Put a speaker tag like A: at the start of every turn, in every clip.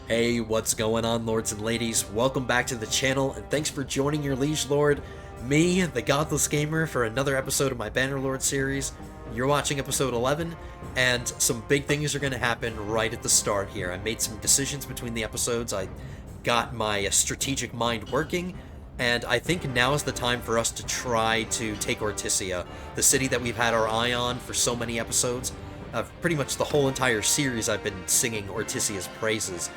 A: Hey, what's going on, lords and ladies? Welcome back to the channel, and thanks for joining your liege lord, me, the Godless Gamer, for another episode of my Bannerlord series. You're watching episode 11, and some big things are going to happen right at the start here. I made some decisions between the episodes. I got my strategic mind working, and I think now is the time for us to try to take Ortysia, the city that we've had our eye on for so many episodes. Pretty much the whole entire series I've been singing Ortysia's praises.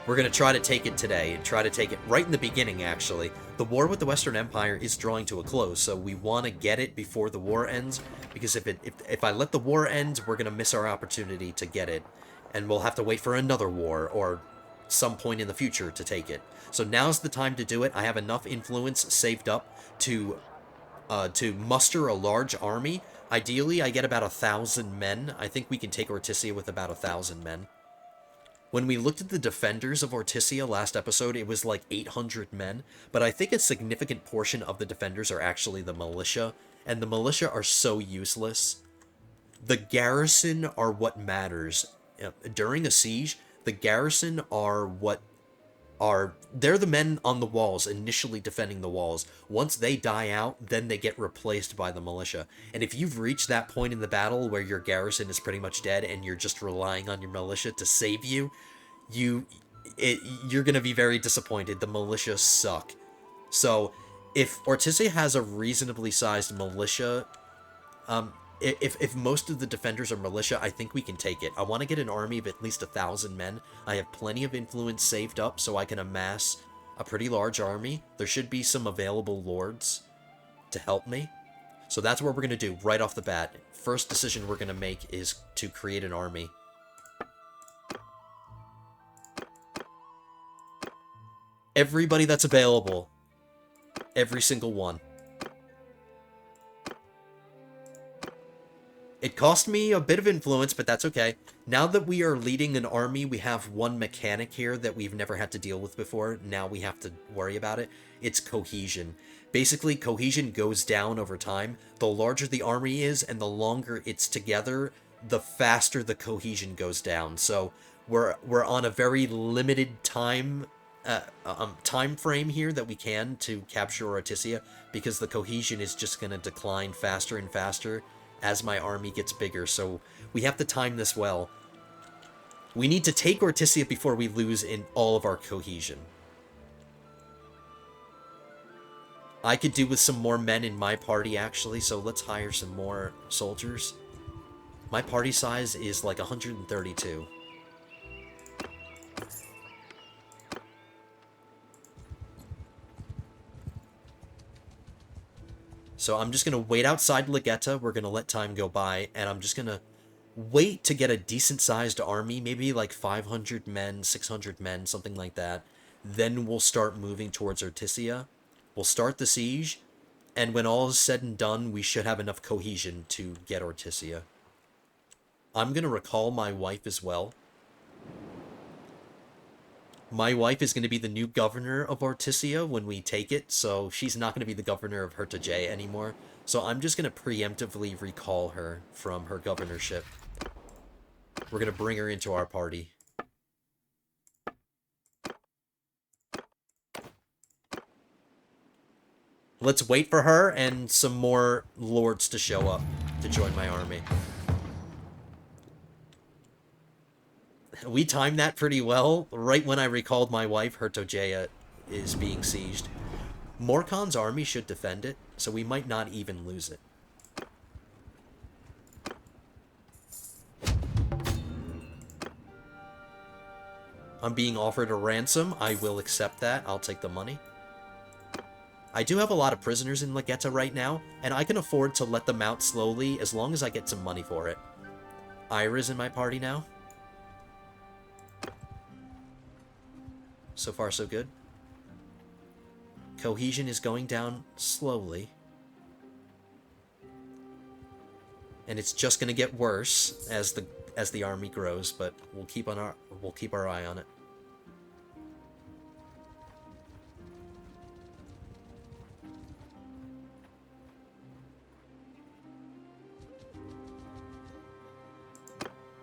A: We're going to try to take it today, and try to take it right in the beginning, actually. The war with the Western Empire is drawing to a close, so we want to get it before the war ends, because if I let the war end, we're going to miss our opportunity to get it, and we'll have to wait for another war, or some point in the future to take it. So now's the time to do it. I have enough influence saved up to muster a large army. Ideally, I get about 1,000 men. I think we can take Ortysia with about 1,000 men. When we looked at the defenders of Ortysia last episode, it was like 800 men, but I think a significant portion of the defenders are actually the militia, and the militia are so useless. The garrison are what matters. During a siege, the garrison are what they're the men on the walls initially defending the walls. Once they die out, then they get replaced by the militia. And if you've reached that point in the battle where your garrison is pretty much dead and you're just relying on your militia to save you, you you're going to be very disappointed. The militia suck. So if Ortysia has a reasonably sized militia, if most of the defenders are militia, I think we can take it. I want to get an army of at least 1,000 men. I have plenty of influence saved up so I can amass a pretty large army. There should be some available lords to help me. So that's what we're going to do right off the bat. First decision we're going to make is to create an army. Everybody that's available. Every single one. It cost me a bit of influence, but that's okay. Now that we are leading an army, we have one mechanic here that we've never had to deal with before. Now we have to worry about it. It's cohesion. Basically, cohesion goes down over time. The larger the army is and the longer it's together, the faster the cohesion goes down. So we're on a very limited time frame here that we can to capture Ortysia, because the cohesion is just going to decline faster and faster as my army gets bigger, so we have to time this well. We need to take Ortysia before we lose in all of our cohesion. I could do with some more men in my party, actually, so let's hire some more soldiers. My party size is like 132. So I'm just going to wait outside Legetta. We're going to let time go by, and I'm just going to wait to get a decent-sized army, maybe like 500 men, 600 men, something like that. Then we'll start moving towards Ortysia. We'll start the siege, and when all is said and done, we should have enough cohesion to get Ortysia. I'm going to recall my wife as well. My wife is going to be the new governor of Ortysia when we take it, so she's not going to be the governor of Ortysia anymore. So I'm just going to preemptively recall her from her governorship. We're going to bring her into our party. Let's wait for her and some more lords to show up to join my army. We timed that pretty well. Right when I recalled my wife, Ortysia is being sieged. Morkon's army should defend it, so we might not even lose it. I'm being offered a ransom. I will accept that. I'll take the money. I do have a lot of prisoners in Legetta right now, and I can afford to let them out slowly as long as I get some money for it. Ira's in my party now. So far, so good. Cohesion is going down slowly. And it's just going to get worse as the army grows, but we'll keep our eye on it.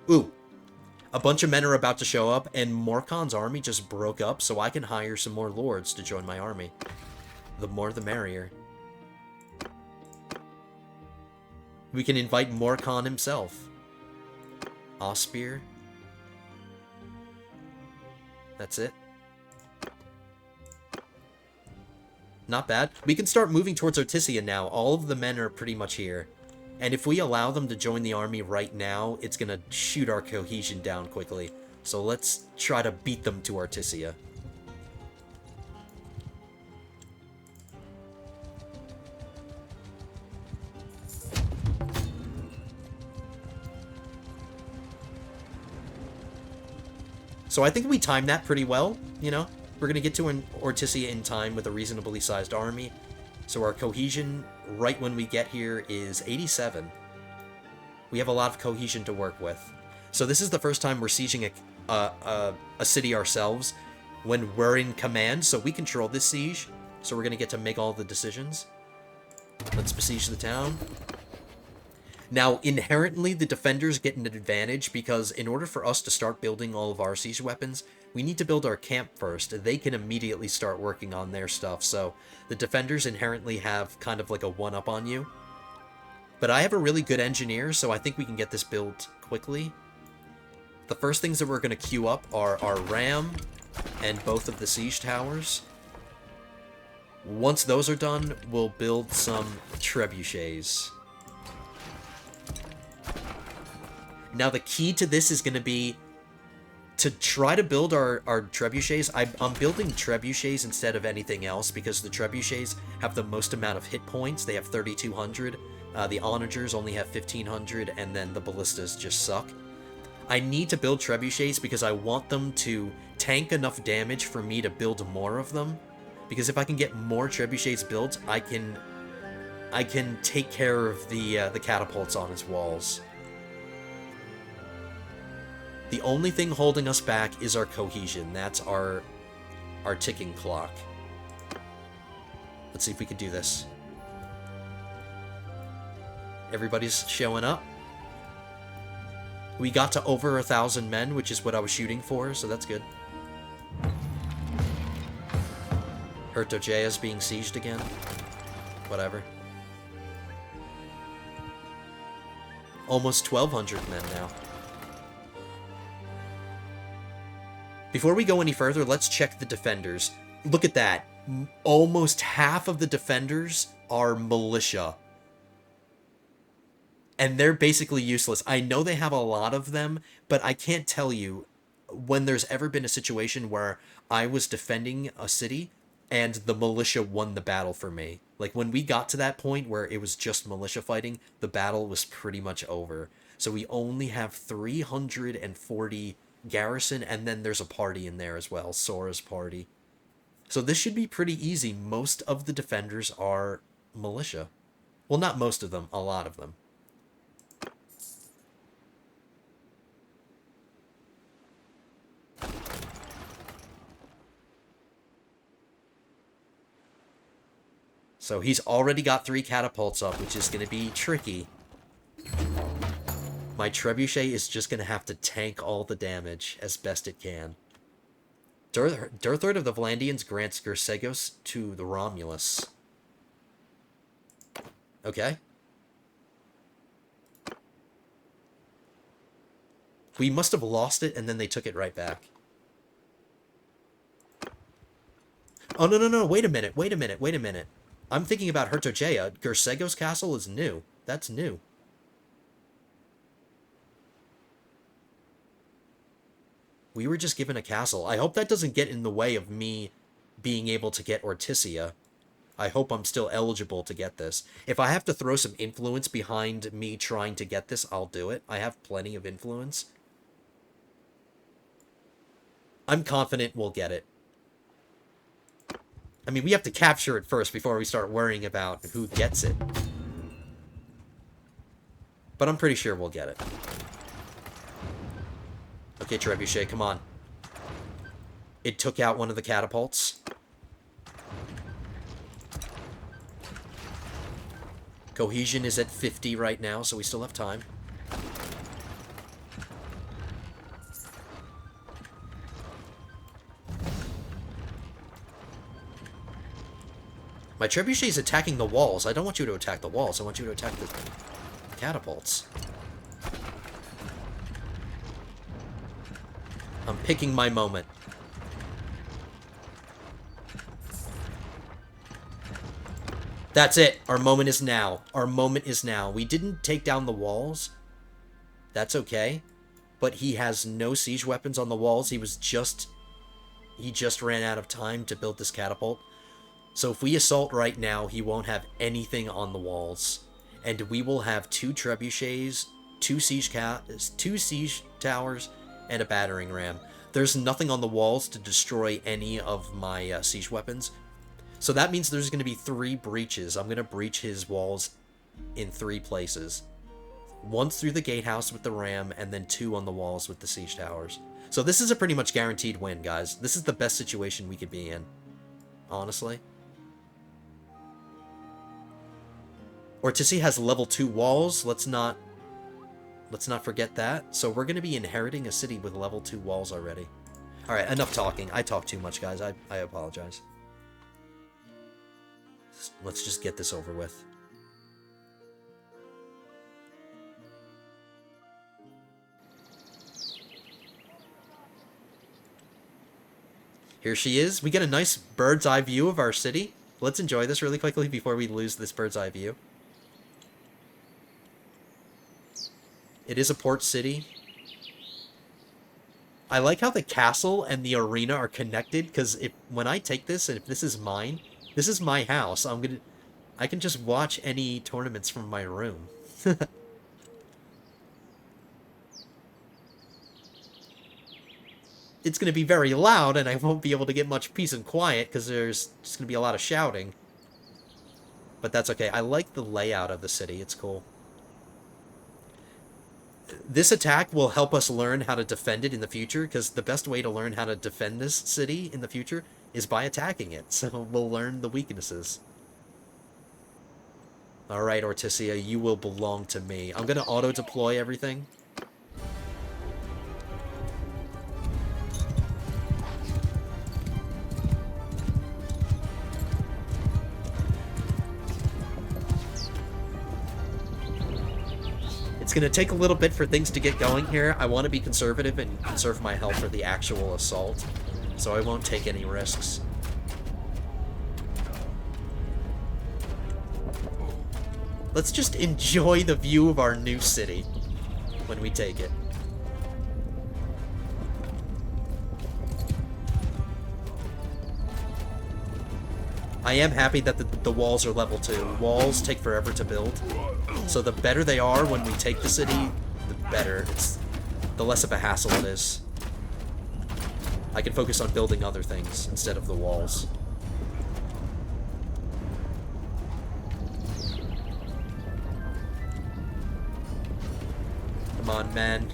A: Ooh, A bunch of men are about to show up, and Morkon's army just broke up, so I can hire some more lords to join my army. The more the merrier. We can invite Morkon himself. Ospear. That's it. Not bad. We can start moving towards Ortysia now. All of the men are pretty much here. And if we allow them to join the army right now, it's going to shoot our cohesion down quickly. So let's try to beat them to Ortysia. So I think we timed that pretty well, you know? We're going to get to an Ortysia in time with a reasonably sized army. So our cohesion, right when we get here, is 87. We have a lot of cohesion to work with. So this is the first time we're sieging a city ourselves when we're in command, so we control this siege. So we're going to get to make all the decisions. Let's besiege the town. Now, inherently, the defenders get an advantage because in order for us to start building all of our siege weapons, we need to build our camp first. They can immediately start working on their stuff, so the defenders inherently have kind of like a one-up on you. But I have a really good engineer, so I think we can get this built quickly. The first things that we're going to queue up are our ram and both of the siege towers. Once those are done, we'll build some trebuchets. Now, the key to this is going to be to try to build our trebuchets. I'm building trebuchets instead of anything else because the trebuchets have the most amount of hit points. They have 3,200. The onagers only have 1,500, and then the ballistas just suck. I need to build trebuchets because I want them to tank enough damage for me to build more of them. Because if I can get more trebuchets built, I can take care of the catapults on his walls. The only thing holding us back is our cohesion. That's our ticking clock. Let's see if we can do this. Everybody's showing up. We got to over 1,000 men, which is what I was shooting for, so that's good. Ortysia's being sieged again. Whatever. Almost 1,200 men now. Before we go any further, let's check the defenders. Look at that. Almost half of the defenders are militia. And they're basically useless. I know they have a lot of them, but I can't tell you when there's ever been a situation where I was defending a city and the militia won the battle for me. Like, when we got to that point where it was just militia fighting, the battle was pretty much over. So we only have 340 garrison, and then there's a party in there as well, Sora's party. So this should be pretty easy. Most of the defenders are militia. Well, not most of them, a lot of them. So he's already got 3 catapults up, which is going to be tricky. My trebuchet is just going to have to tank all the damage as best it can. Durthord of the Vlandians grants Gersegos to the Romulus. Okay. We must have lost it, and then they took it right back. Oh, no, wait a minute. I'm thinking about Ortysia. Gersegos Castle is new. That's new. We were just given a castle. I hope that doesn't get in the way of me being able to get Ortysia. I hope I'm still eligible to get this. If I have to throw some influence behind me trying to get this, I'll do it. I have plenty of influence. I'm confident we'll get it. I mean, we have to capture it first before we start worrying about who gets it. But I'm pretty sure we'll get it. Okay, Trebuchet, come on. It took out one of the catapults. Cohesion is at 50 right now, so we still have time. My trebuchet's attacking the walls. I don't want you to attack the walls. I want you to attack the catapults. I'm picking my moment. That's it. Our moment is now. Our moment is now. We didn't take down the walls. That's okay. But he has no siege weapons on the walls. He just ran out of time to build this catapult. So if we assault right now, he won't have anything on the walls. And we will have 2 trebuchets, 2 siege towers, and a battering ram. There's nothing on the walls to destroy any of my siege weapons. So that means there's going to be 3 breaches. I'm going to breach his walls in 3 places. Once through the gatehouse with the ram, and then 2 on the walls with the siege towers. So this is a pretty much guaranteed win, guys. This is the best situation we could be in. Honestly. Ortysia has level 2 walls. Let's not forget that. So we're going to be inheriting a city with level 2 walls already. Alright, enough talking. I talk too much, guys. I apologize. Let's just get this over with. Here she is. We get a nice bird's eye view of our city. Let's enjoy this really quickly before we lose this bird's eye view. It is a port city. I like how the castle and the arena are connected, because when I take this, and if this is mine, this is my house. I can just watch any tournaments from my room. It's going to be very loud, and I won't be able to get much peace and quiet, because there's just going to be a lot of shouting. But that's okay. I like the layout of the city. It's cool. This attack will help us learn how to defend it in the future, because the best way to learn how to defend this city in the future is by attacking it. So we'll learn the weaknesses. Alright, Ortysia, you will belong to me. I'm going to auto-deploy everything. It's going to take a little bit for things to get going here. I want to be conservative and conserve my health for the actual assault, so I won't take any risks. Let's just enjoy the view of our new city when we take it. I am happy that the walls are level 2. Walls take forever to build. So the better they are when we take the city, the better. The less of a hassle it is. I can focus on building other things instead of the walls. Come on, men.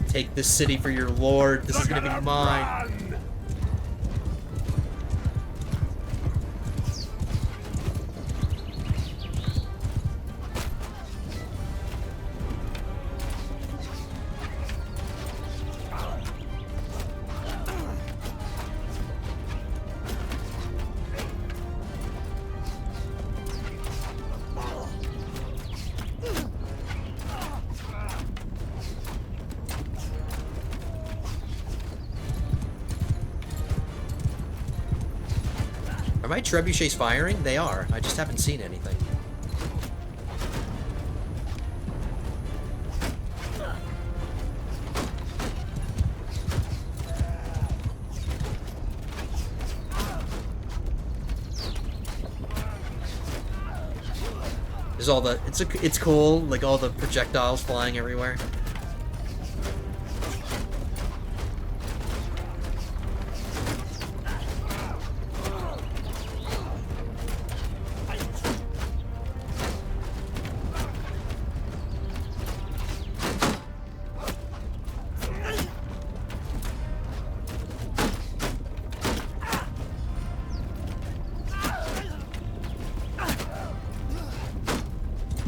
A: Take this city for your lord. This is gonna be mine. Are my trebuchets firing? They are. I just haven't seen anything. There's all the it's cool, like all the projectiles flying everywhere.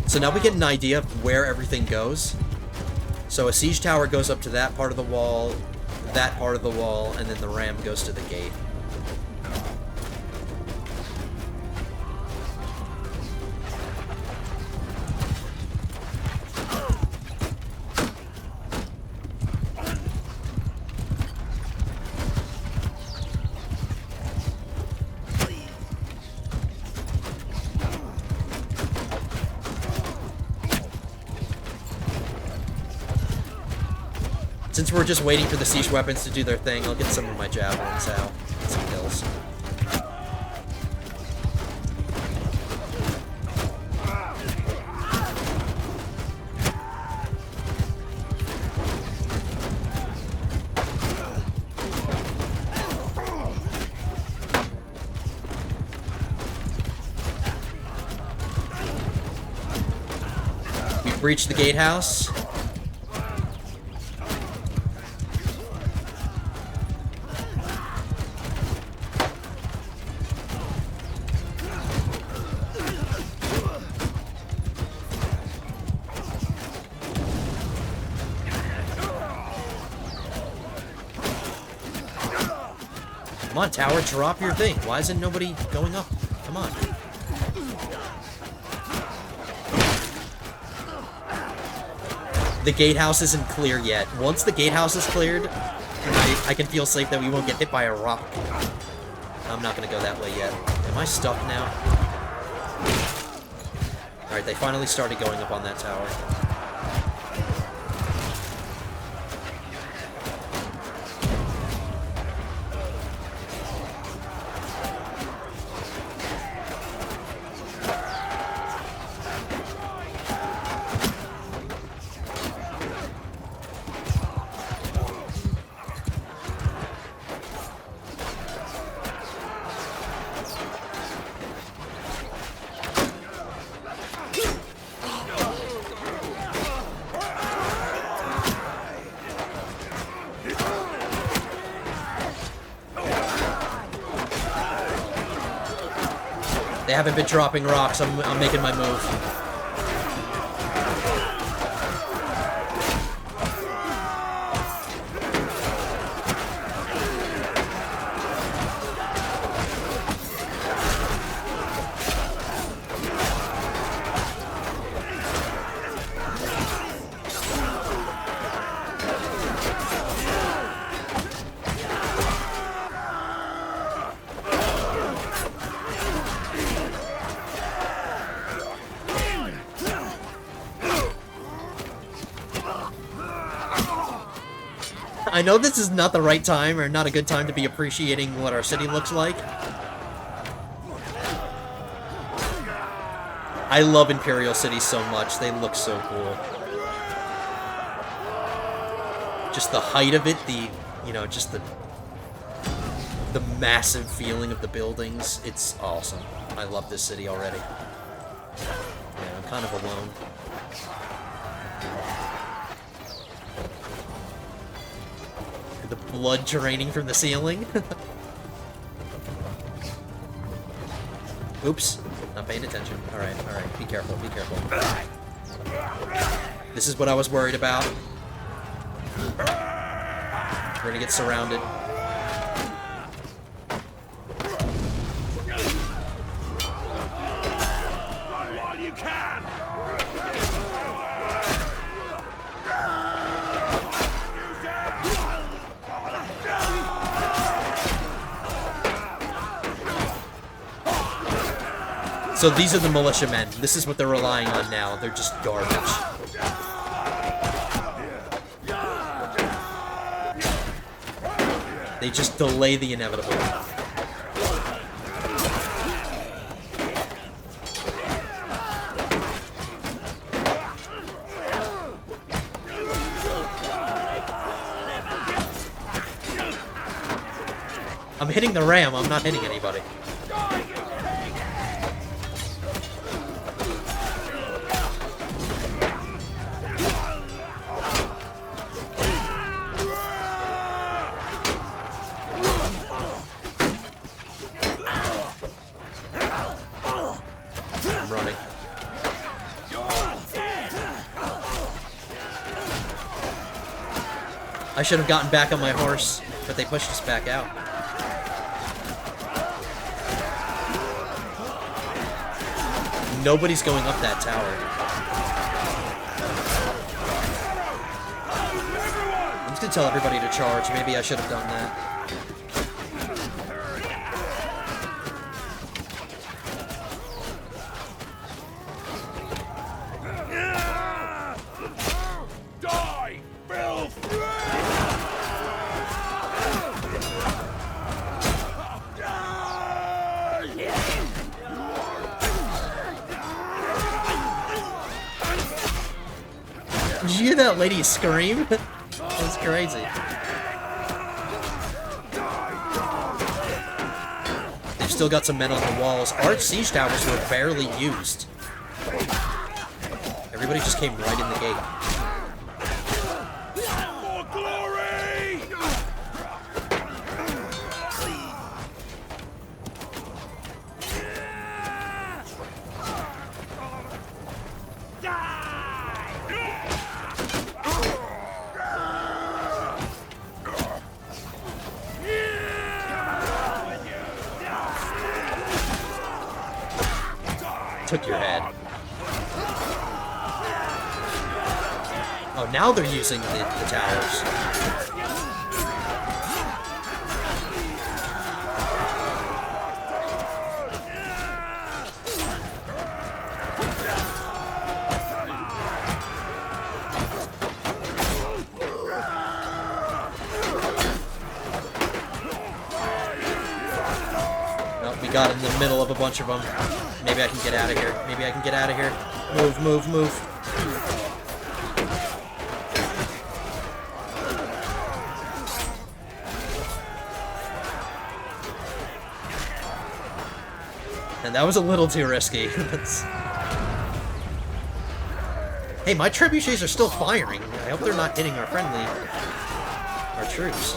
A: So now we get an idea of where everything goes. So a siege tower goes up to that part of the wall, that part of the wall, and then the ram goes to the gate. Since we're just waiting for the siege weapons to do their thing, I'll get some of my javelins out. Get some kills. We've reached the gatehouse. Come on, tower, drop your thing. Why isn't nobody going up? Come on. The gatehouse isn't clear yet. Once the gatehouse is cleared, I can feel safe that we won't get hit by a rock. I'm not gonna go that way yet. Am I stuck now? Alright, they finally started going up on that tower. They haven't been dropping rocks. I'm making my move. I know this is not the right time, or not a good time to be appreciating what our city looks like. I love Imperial cities so much. They look so cool. Just the height of it, just the massive feeling of the buildings. It's awesome. I love this city already. Yeah, I'm kind of alone. The blood draining from the ceiling. Oops. Not paying attention. Alright, alright. Be careful, be careful. This is what I was worried about. We're gonna get surrounded. So these are the militiamen. This is what they're relying on now. They're just garbage. They just delay the inevitable. I'm hitting the ram. I'm not hitting anybody. I should have gotten back on my horse, but they pushed us back out. Nobody's going up that tower. I'm just gonna tell everybody to charge. Maybe I should have done that.
B: Die, filth!
A: you hear that lady scream? That's crazy. They've still got some men on the walls. Arch siege towers were barely used. Everybody just came right in the gate.
B: For glory!
A: Took your head. Oh, now they're using the towers. Oh, we got in the middle of a bunch of them. Maybe I can get out of here. Maybe I can get out of here. Move, move, move. And that was a little too risky. Hey, my trebuchets are still firing. I hope they're not hitting our troops.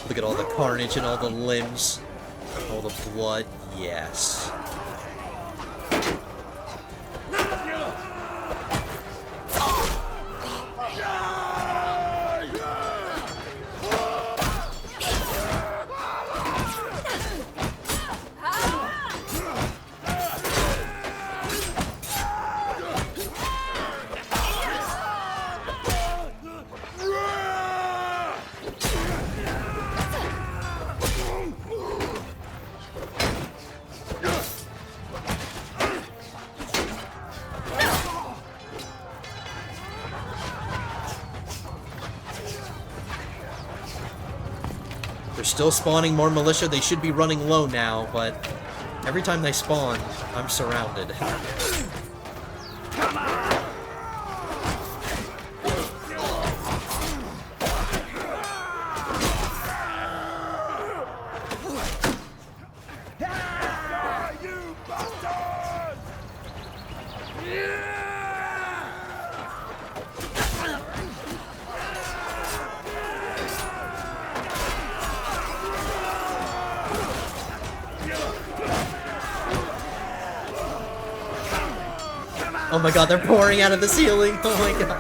A: Look at all the carnage and all the limbs. All the blood. Yes. They're still spawning more militia. They should be running low now, but every time they spawn, I'm surrounded.
B: Come on! You bastard!
A: Oh my god, they're pouring out of the ceiling! Oh my god.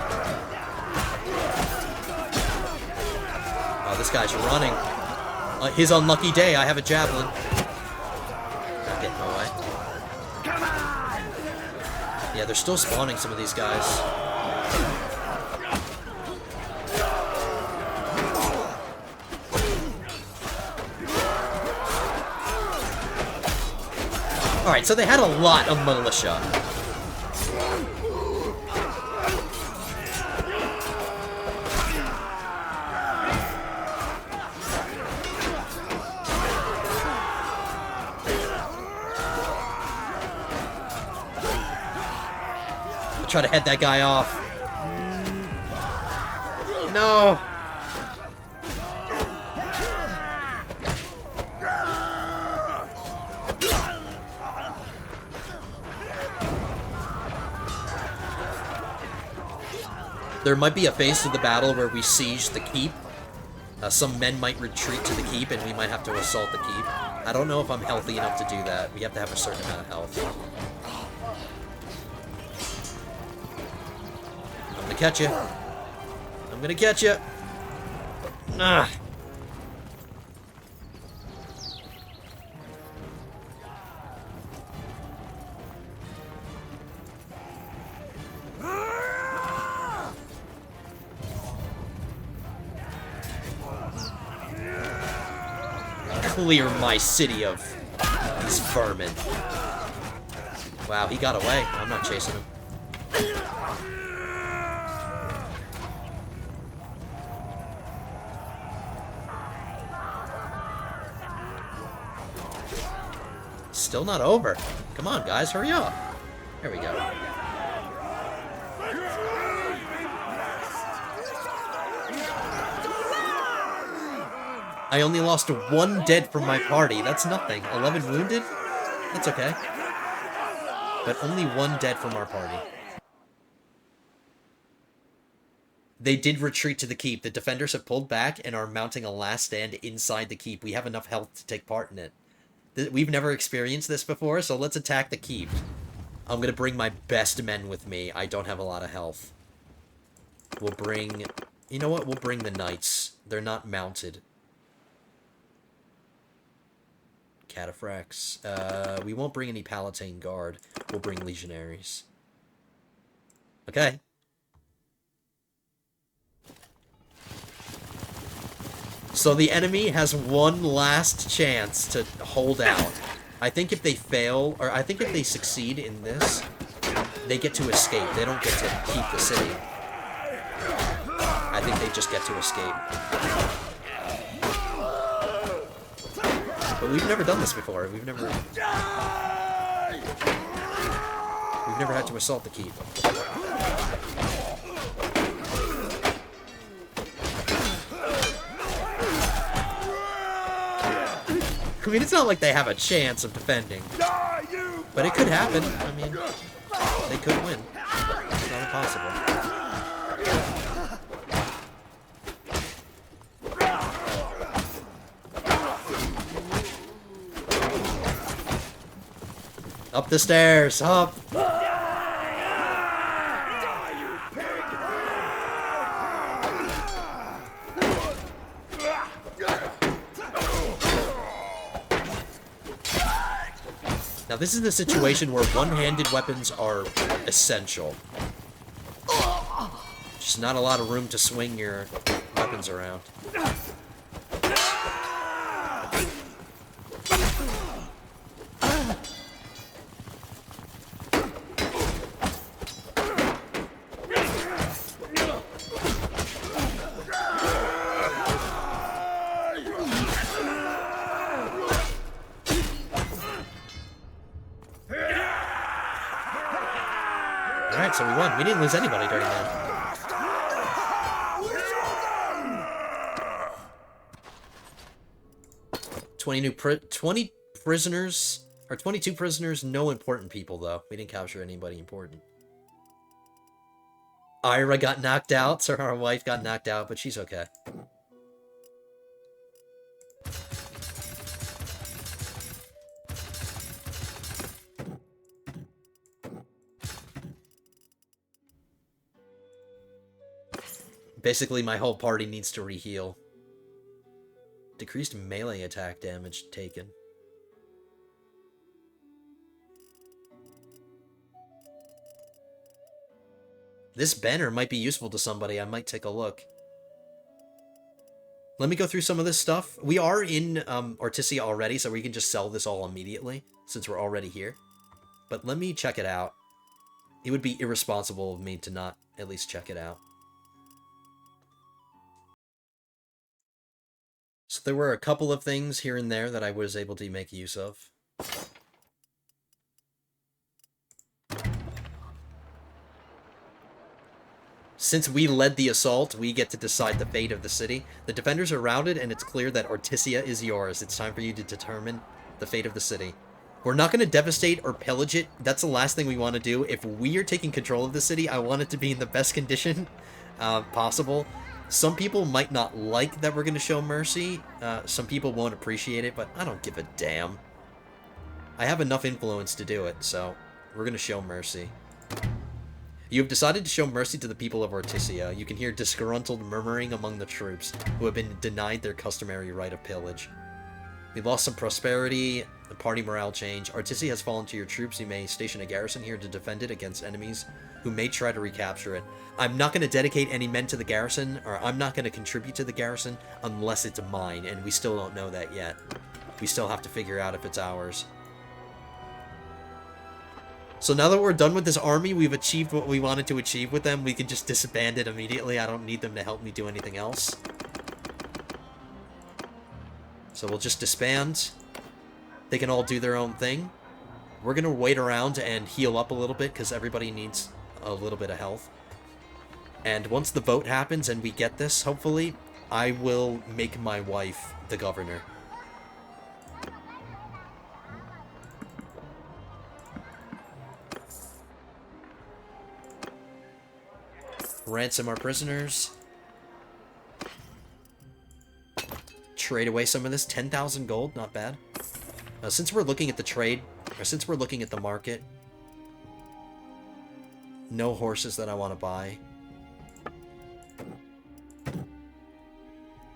A: Oh, this guy's running. His unlucky day, I have a javelin. Not getting away. Yeah, they're still spawning some of these guys. Alright, so they had a lot of militia. Try to head that guy off. No. There might be a phase of the battle where we siege the keep. Some men might retreat to the keep and we might have to assault the keep. I don't know if I'm healthy enough to do that. We have to have a certain amount of health. I'm gonna catch you. I'm gonna catch you. Ah. Clear my city of these vermin. Wow, he got away. I'm not chasing him. Still not over. Come on, guys, hurry up. There we go. I only lost 1 dead from my party. That's nothing. 11 wounded? That's okay. But only 1 dead from our party. They did retreat to the keep. The defenders have pulled back and are mounting a last stand inside the keep. We have enough health to take part in it. We've never experienced this before, so let's attack the keep. I'm gonna bring my best men with me. I don't have a lot of health. We'll bring... You know what? We'll bring the knights. They're not mounted. Cataphracts. We won't bring any Palatine Guard. We'll bring legionaries. Okay. So the enemy has one last chance to hold out. I think if they fail, or I think if they succeed in this, they get to escape. They don't get to keep the city. I think they just get to escape. But we've never done this before. We've never had to assault the keep. I mean, it's not like they have a chance of defending. But it could happen. I mean, they could win. It's not impossible. Up the stairs! Up! Now, this is the situation where one-handed weapons are essential. Just not a lot of room to swing your weapons around. Alright, so we won. We didn't lose anybody during that. $20 prisoners, or 22 prisoners, no important people, though. We didn't capture anybody important. Ira got knocked out, so our wife got knocked out, but she's okay. Basically, my whole party needs to reheal. Decreased melee attack damage taken. This banner might be useful to somebody. I might take a look. Let me go through some of this stuff. We are in Ortysia already, so we can just sell this all immediately, since we're already here. But let me check it out. It would be irresponsible of me to not at least check it out. So there were a couple of things here and there that I was able to make use of. Since we led the assault, we get to decide the fate of the city. The defenders are routed, and it's clear that Ortysia is yours. It's time for you to determine the fate of the city. We're not going to devastate or pillage it. That's the last thing we want to do. If we are taking control of the city, I want it to be in the best condition possible. Some people might not like that we're going to show mercy. Some people won't appreciate it, but I don't give a damn. I have enough influence to do it, so we're going to show mercy. You have decided to show mercy to the people of Ortysia. You can hear disgruntled murmuring among the troops who have been denied their customary right of pillage. We lost some prosperity, the party morale change. Ortysia has fallen to your troops. You may station a garrison here to defend it against enemies who may try to recapture it. I'm not going to dedicate any men to the garrison, or I'm not going to contribute to the garrison unless it's mine, and we still don't know that yet. We still have to figure out if it's ours. So now that we're done with this army, we've achieved what we wanted to achieve with them. We can just disband it immediately. I don't need them to help me do anything else. So we'll just disband. They can all do their own thing. We're going to wait around and heal up a little bit because everybody needs a little bit of health. And once the vote happens and we get this, hopefully, I will make my wife the governor. Ransom our prisoners. Trade away some of this. 10,000 gold, not bad. Since we're looking at the trade, or since we're looking at the market, no horses that I want to buy.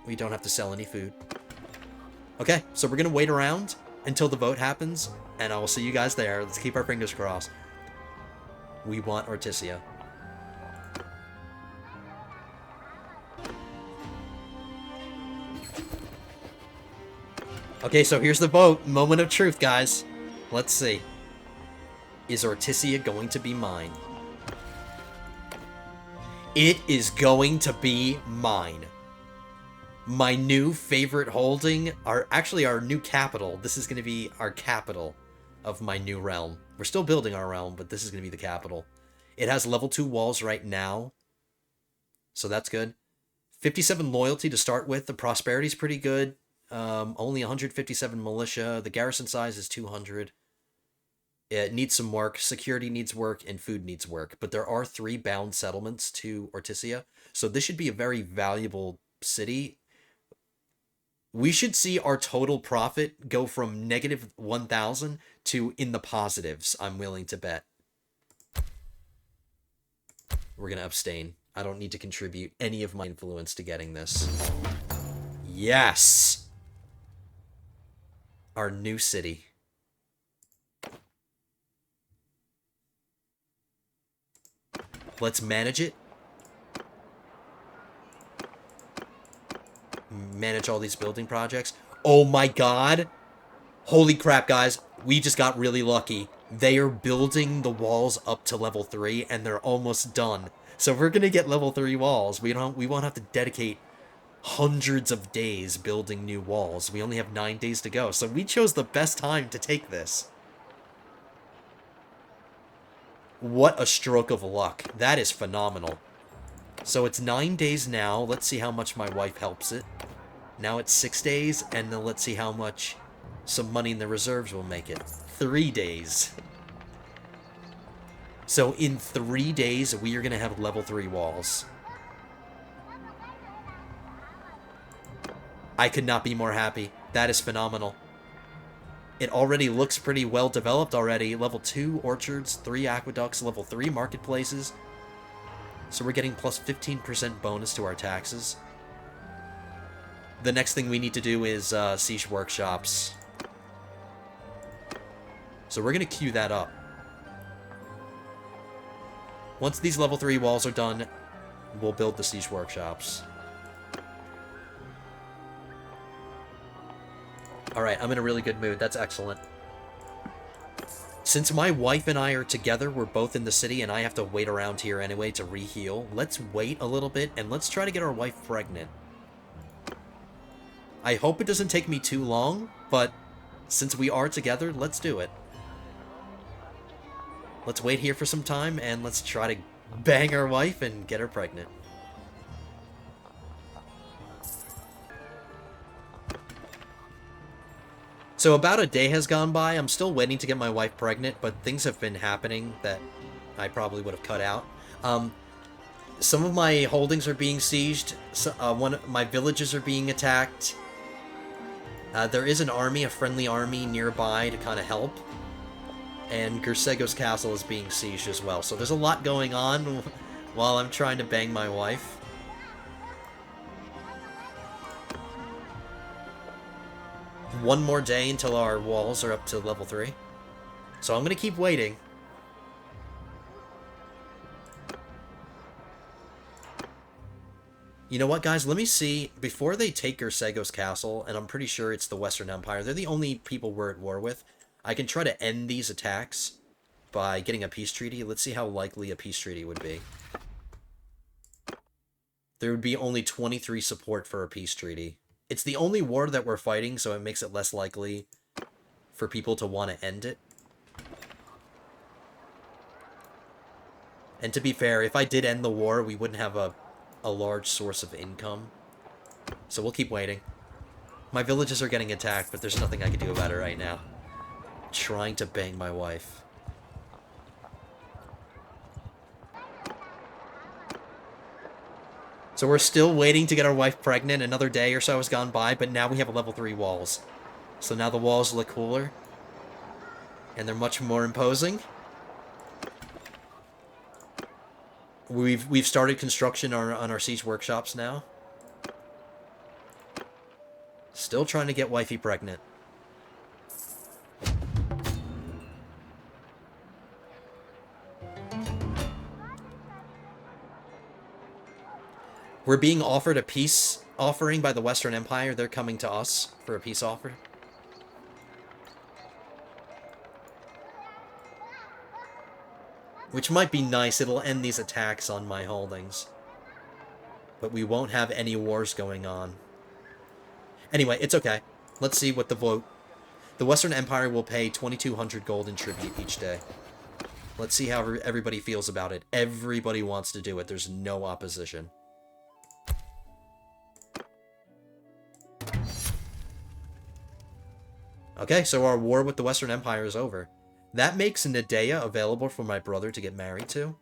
A: We don't have to sell any food. Okay, so we're going to wait around until the vote happens, and I will see you guys there. Let's keep our fingers crossed. We want Ortysia. Okay, so here's the vote. Moment of truth, guys. Let's see. Is Ortysia going to be mine? It is going to be mine. My new favorite holding, actually our new capital. This is going to be our capital of my new realm. We're still building our realm, but this is going to be the capital. It has level 2 walls right now, so that's good. 57 loyalty to start with. The prosperity's pretty good. Only 157 militia. The garrison size is 200. It needs some work. Security needs work, and food needs work. But there are 3 bound settlements to Ortysia, so this should be a very valuable city. We should see our total profit go from negative 1,000 to in the positives, I'm willing to bet. We're going to abstain. I don't need to contribute any of my influence to getting this. Yes! Our new city. Let's manage it. Manage all these building projects. Oh my god! Holy crap, guys. We just got really lucky. They are building the walls up to level 3, and they're almost done. So we're gonna get level 3 walls. We won't have to dedicate hundreds of days building new walls. We only have 9 days to go. So we chose the best time to take this. What a stroke of luck. That is phenomenal. So it's 9 days now. Let's see how much my wife helps it. Now it's 6 days, and then let's see how much some money in the reserves will make it. 3 days. So in 3 days, we are going to have level 3 walls. I could not be more happy. That is phenomenal. It already looks pretty well developed already. Level 2 orchards, 3 aqueducts, level 3 marketplaces. So we're getting plus 15% bonus to our taxes. The next thing we need to do is siege workshops. So we're going to queue that up. Once these level 3 walls are done, we'll build the siege workshops. Alright, I'm in a really good mood. That's excellent. Since my wife and I are together, we're both in the city, and I have to wait around here anyway to re-heal. Let's wait a little bit, and let's try to get our wife pregnant. I hope it doesn't take me too long, but since we are together, let's do it. Let's wait here for some time, and let's try to bang our wife and get her pregnant. So about a day has gone by. I'm still waiting to get my wife pregnant, but things have been happening that I probably would have cut out. Some of my holdings are being sieged. One of my villages are being attacked. There is an army, a friendly army nearby to kind of help. And Gersego's castle is being sieged as well. So there's a lot going on while I'm trying to bang my wife. One more day until our walls are up to level 3. So I'm going to keep waiting. You know what, guys? Let me see. Before they take Gersego's castle, and I'm pretty sure it's the Western Empire, they're the only people we're at war with. I can try to end these attacks by getting a peace treaty. Let's see how likely a peace treaty would be. There would be only 23 support for a peace treaty. It's the only war that we're fighting, so it makes it less likely for people to want to end it. And to be fair, if I did end the war, we wouldn't have a large source of income. So we'll keep waiting. My villages are getting attacked, but there's nothing I can do about it right now. Trying to bang my wife. So we're still waiting to get our wife pregnant. Another day or so has gone by, but now we have a level 3 walls. So now the walls look cooler. And they're much more imposing. We've started construction on our siege workshops now. Still trying to get wifey pregnant. We're being offered a peace offering by the Western Empire. They're coming to us for a peace offer. Which might be nice. It'll end these attacks on my holdings. But we won't have any wars going on. Anyway, it's okay. Let's see what the vote... The Western Empire will pay 2,200 gold in tribute each day. Let's see how everybody feels about it. Everybody wants to do it. There's no opposition. Okay, so our war with the Western Empire is over. That makes Nadea available for my brother to get married to.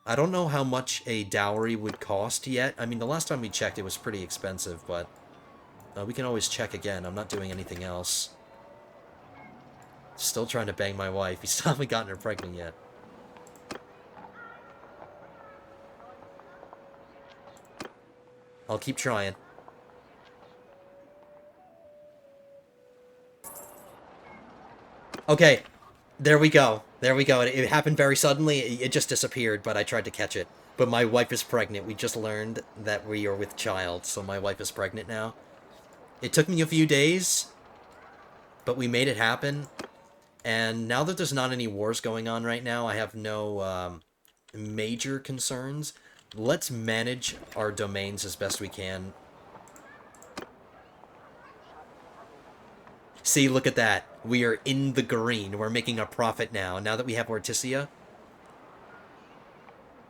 A: I don't know how much a dowry would cost yet. I mean, the last time we checked, it was pretty expensive, but we can always check again. I'm not doing anything else. Still trying to bang my wife. We still haven't gotten her pregnant yet. I'll keep trying. Okay, there we go. There we go. It happened very suddenly. It just disappeared, but I tried to catch it. But my wife is pregnant. We just learned that we are with child, so my wife is pregnant now. It took me a few days, but we made it happen. And now that there's not any wars going on right now, I have no major concerns. Let's manage our domains as best we can. See, look at that. We are in the green. We're making a profit now that we have Ortysia.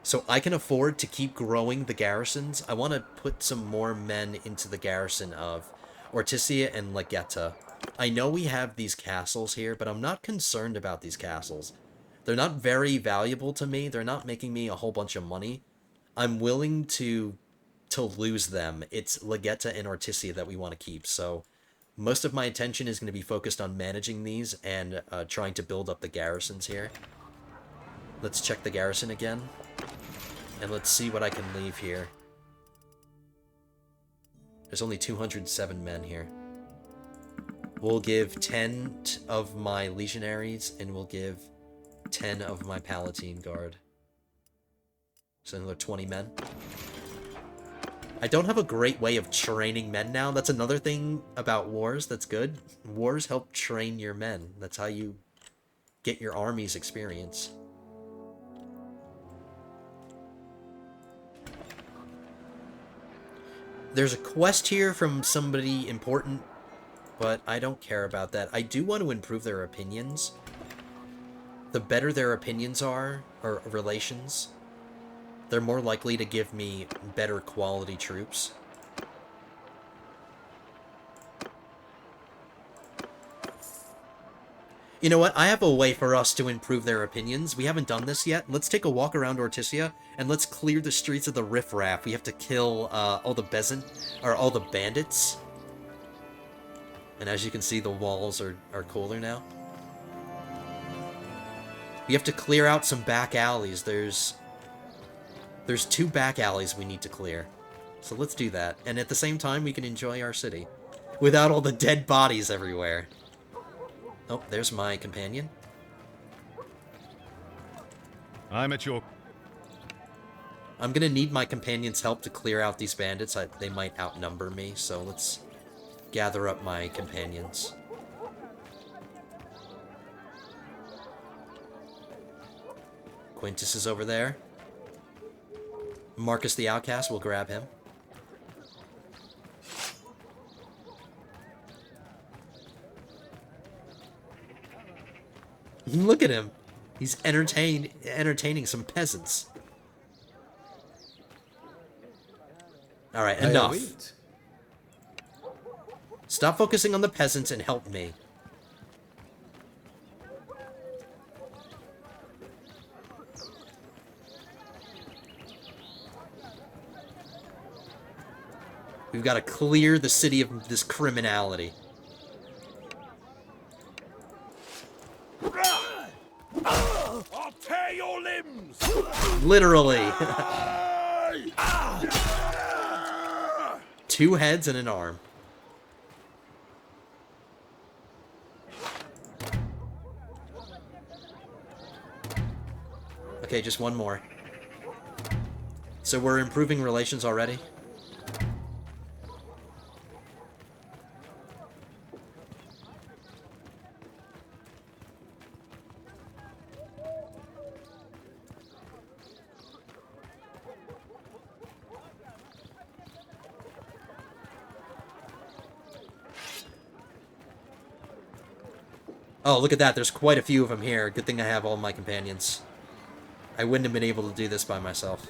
A: So I can afford to keep growing the garrisons. I want to put some more men into the garrison of Ortysia and Legetta. I know we have these castles here, but I'm not concerned about these castles. They're not very valuable to me. They're not making me a whole bunch of money. I'm willing to lose them. It's Legetta and Ortysia that we want to keep, so... Most of my attention is going to be focused on managing these and trying to build up the garrisons here. Let's check the garrison again. And let's see what I can leave here. There's only 207 men here. We'll give 10 of my legionaries, and we'll give 10 of my Palatine Guard. So another 20 men. I don't have a great way of training men now. That's another thing about wars that's good. Wars help train your men. That's how you get your army's experience. There's a quest here from somebody important, but I don't care about that. I do want to improve their opinions. The better their opinions are, or relations, they're more likely to give me better quality troops. You know what? I have a way for us to improve their opinions. We haven't done this yet. Let's take a walk around Ortysia, and let's clear the streets of the riffraff. We have to kill all the bandits. And as you can see, the walls are cooler now. We have to clear out some back alleys. There's 2 back alleys we need to clear. So let's do that. And at the same time, we can enjoy our city. Without all the dead bodies everywhere. Oh, there's my companion.
B: I'm at your...
A: I'm gonna need my companion's help to clear out these bandits. They might outnumber me, so let's gather up my companions. Quintus is over there. Marcus the Outcast, we'll grab him. Look at him. He's entertaining some peasants. Alright, enough. Stop focusing on the peasants and help me. We've got to clear the city of this criminality.
C: I'll tear your limbs!
A: Literally. 2 heads and an arm. Okay, just one more. So we're improving relations already? Oh, look at that. There's quite a few of them here. Good thing I have all my companions. I wouldn't have been able to do this by myself.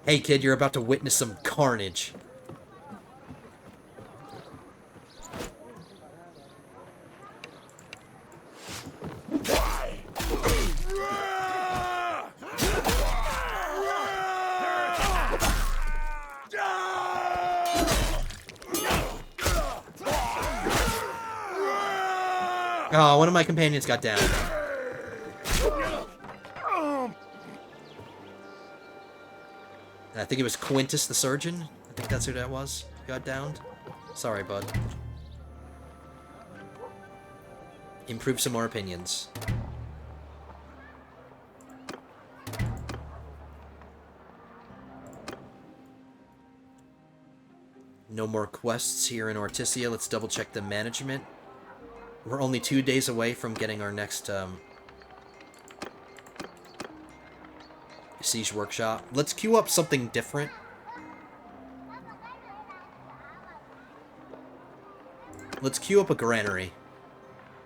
A: Hey, kid, you're about to witness some carnage. Oh, one of my companions got down. And I think it was Quintus the surgeon. I think that's who that was. Got downed. Sorry, bud. Improve some more opinions. No more quests here in Ortysia. Let's double check the management. We're only 2 days away from getting our next siege workshop. Let's queue up something different. Let's queue up a granary.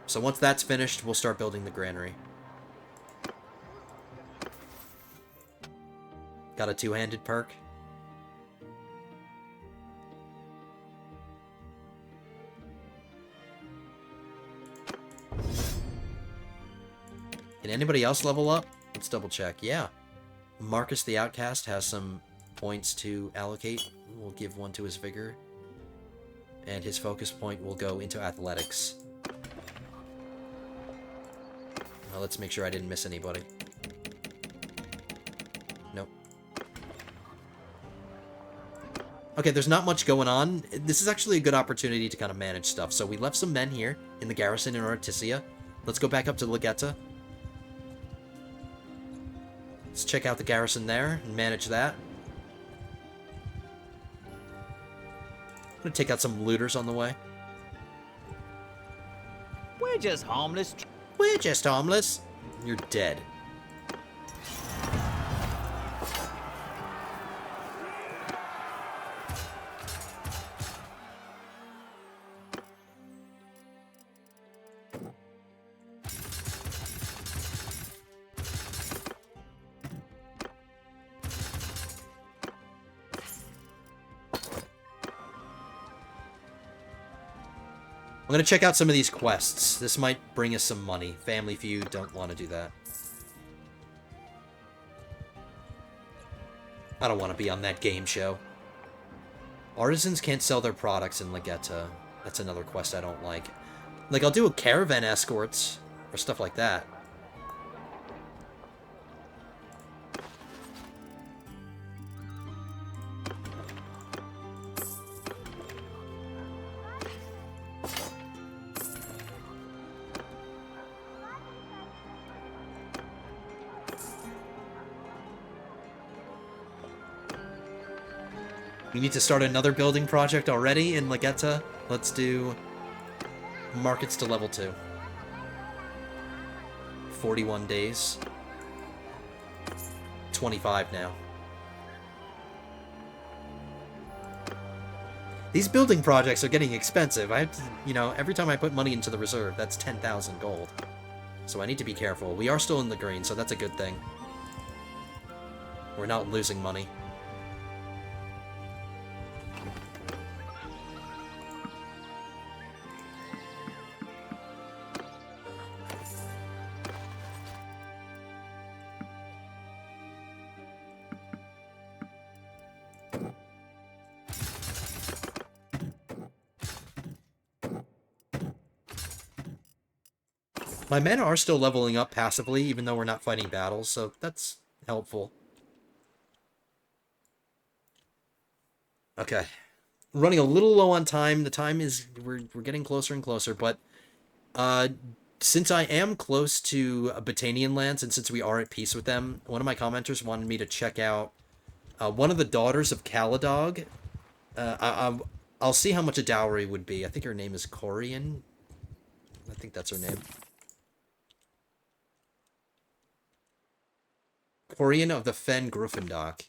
A: So once that's finished, we'll start building the granary. Got a 2-handed perk. Can anybody else level up? Let's double check. Yeah. Marcus the Outcast has some points to allocate. We'll give one to his vigor. And his focus point will go into athletics. Now let's make sure I didn't miss anybody. Nope. Okay, there's not much going on. This is actually a good opportunity to kind of manage stuff. So we left some men here in the garrison in Ortysia. Let's go back up to Legetta. Let's check out the garrison there and manage that. I'm gonna take out some looters on the way.
D: We're just harmless.
A: We're just harmless. You're dead. I'm gonna check out some of these quests. This might bring us some money. Family Feud, don't want to do that. I don't want to be on that game show. Artisans can't sell their products in Legetta. That's another quest I don't like. Like, I'll do a caravan escorts or stuff like that. We need to start another building project already in Legetta. Let's do markets to level 2. 41 days. 25 now. These building projects are getting expensive. I have to, you know, every time I put money into the reserve, that's 10,000 gold. So I need to be careful. We are still in the green, so that's a good thing. We're not losing money. My men are still leveling up passively, even though we're not fighting battles, so that's helpful. Okay. Running a little low on time. The time is... We're getting closer and closer, but... since I am close to Botanian lands, and since we are at peace with them, one of my commenters wanted me to check out one of the daughters of Calradia. I'll see how much a dowry would be. I think her name is Corian. I think that's her name. Corian of the Fen Griffendock.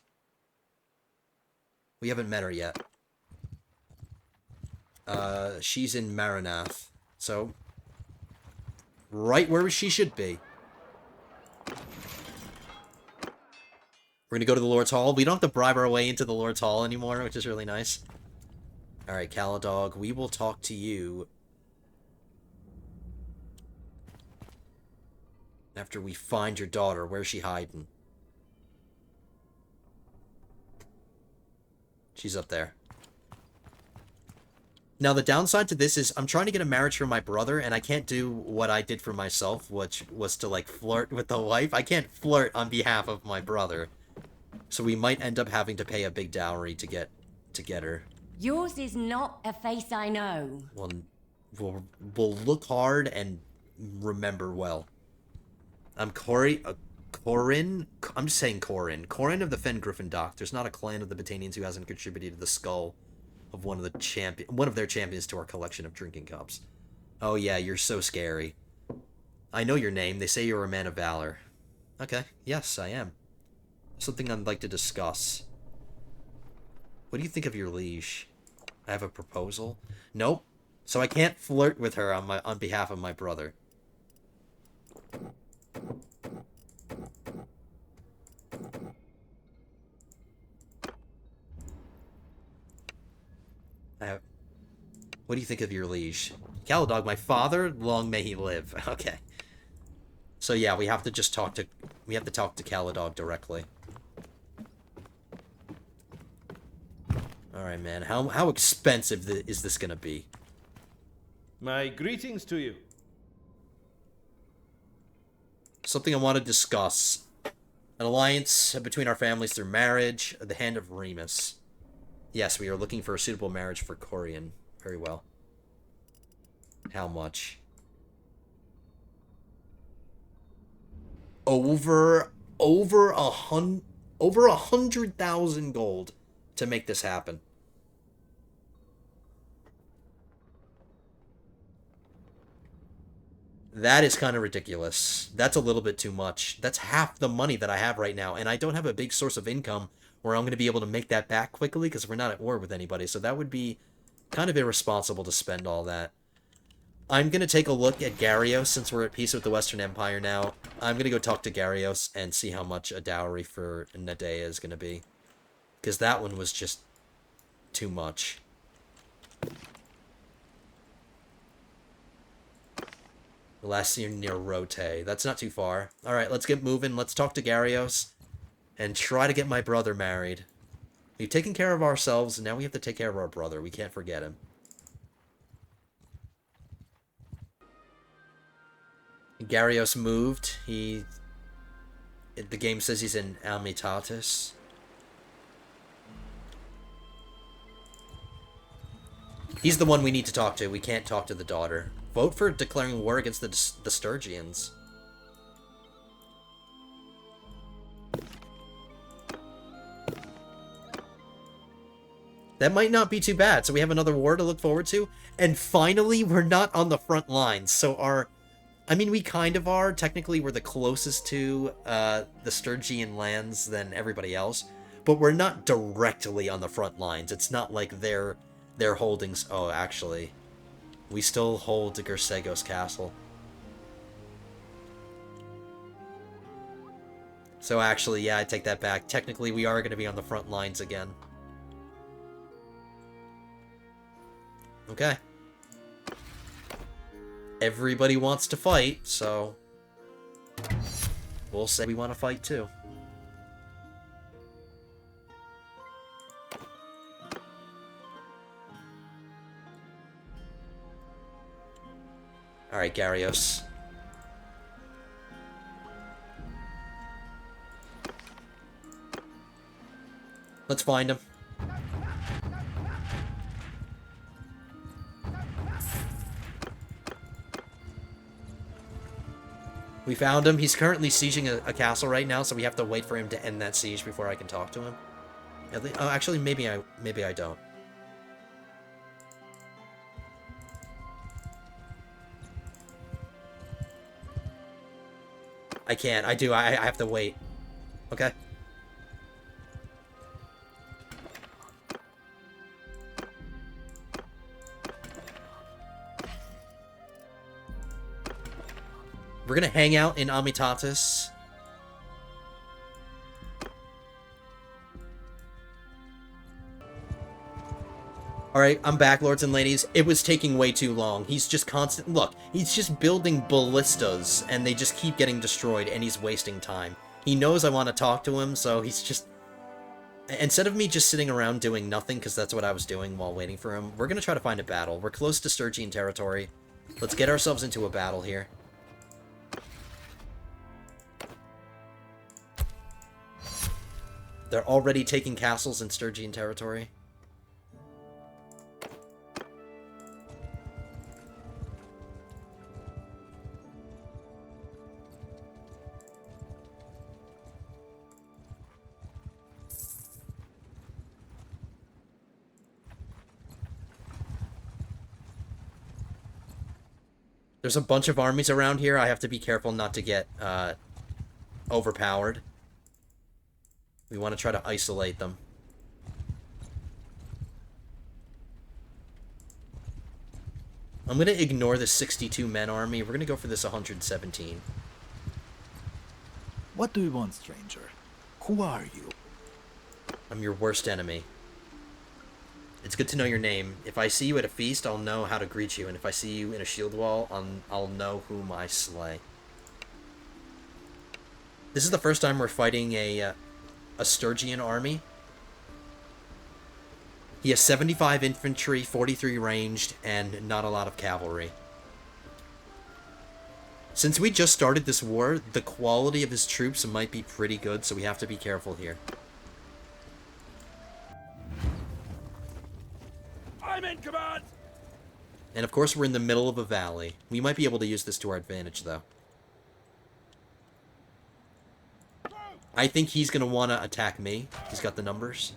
A: We haven't met her yet. She's in Maranath. So, right where she should be. We're gonna go to the Lord's Hall. We don't have to bribe our way into the Lord's Hall anymore, which is really nice. Alright, Calradia, we will talk to you after we find your daughter. Where's she hiding? She's up there. Now, the downside to this is I'm trying to get a marriage for my brother, and I can't do what I did for myself, which was to, like, flirt with the wife. I can't flirt on behalf of my brother. So we might end up having to pay a big dowry to get her.
E: Yours is not a face I know.
A: We'll look hard and remember well. I'm Corin? I'm just saying Corin. Corin of the Fen Griffendock. There's not a clan of the Botanians who hasn't contributed to the skull of one of their champions to our collection of drinking cups. Oh yeah, you're so scary. I know your name. They say you're a man of valor. Okay, yes, I am. Something I'd like to discuss. What do you think of your liege? I have a proposal? Nope. So I can't flirt with her on behalf of my brother. What do you think of your liege? Calradia, my father, long may he live. Okay. So yeah, we have to talk to Calradia directly. Alright, man. How expensive is this gonna be?
C: My greetings to you.
A: Something I want to discuss. An alliance between our families through marriage. The Hand of Remus. Yes, we are looking for a suitable marriage for Corian. Very well. How much? Over 100,000 gold to make this happen. That is kind of ridiculous. That's a little bit too much. That's half the money that I have right now, and I don't have a big source of income where I'm going to be able to make that back quickly because we're not at war with anybody, so that would be kind of irresponsible to spend all that. I'm going to take a look at Garrios since we're at peace with the Western Empire now. I'm going to go talk to Garrios and see how much a dowry for Nadea is going to be. Because that one was just too much. Last year near Rote. That's not too far. Alright, let's get moving. Let's talk to Garrios and try to get my brother married. We've taken care of ourselves, and now we have to take care of our brother. We can't forget him. Garrios moved. The game says he's in Amitatis. He's the one we need to talk to. We can't talk to the daughter. Vote for declaring war against the Sturgians. That might not be too bad. So we have another war to look forward to. And finally, we're not on the front lines. So I mean, we kind of are. Technically, we're the closest to the Sturgian lands than everybody else. But we're not directly on the front lines. It's not like they're their holdings. Oh, actually, we still hold the Gersegos castle. So actually, yeah, I take that back. Technically, we are going to be on the front lines again. Okay. Everybody wants to fight, so we'll say we want to fight too. Alright, Gyarios. Let's find him. We found him. He's currently sieging a castle right now, so we have to wait for him to end that siege before I can talk to him. At least, oh, actually, maybe I don't. I can't. I do. I have to wait. Okay. We're gonna hang out in Amitatis. Alright, I'm back, lords and ladies. It was taking way too long. He's just constant. Look, he's just building ballistas, and they just keep getting destroyed, and he's wasting time. He knows I want to talk to him, so he's just... Instead of me just sitting around doing nothing, because that's what I was doing while waiting for him, we're gonna try to find a battle. We're close to Sturgian territory. Let's get ourselves into a battle here. They're already taking castles in Sturgian territory. There's a bunch of armies around here. I have to be careful not to get overpowered. We want to try to isolate them. I'm going to ignore the 62 men army. We're going to go for this 117.
F: What do you want, stranger? Who are you?
A: I'm your worst enemy. It's good to know your name. If I see you at a feast, I'll know how to greet you. And if I see you in a shield wall, I'll know whom I slay. This is the first time we're fighting a Sturgian army. He has 75 infantry, 43 ranged, and not a lot of cavalry. Since we just started this war, the quality of his troops might be pretty good, so we have to be careful here.
C: I'm in command!
A: And of course we're in the middle of a valley. We might be able to use this to our advantage, though. I think he's going to want to attack me. He's got the numbers.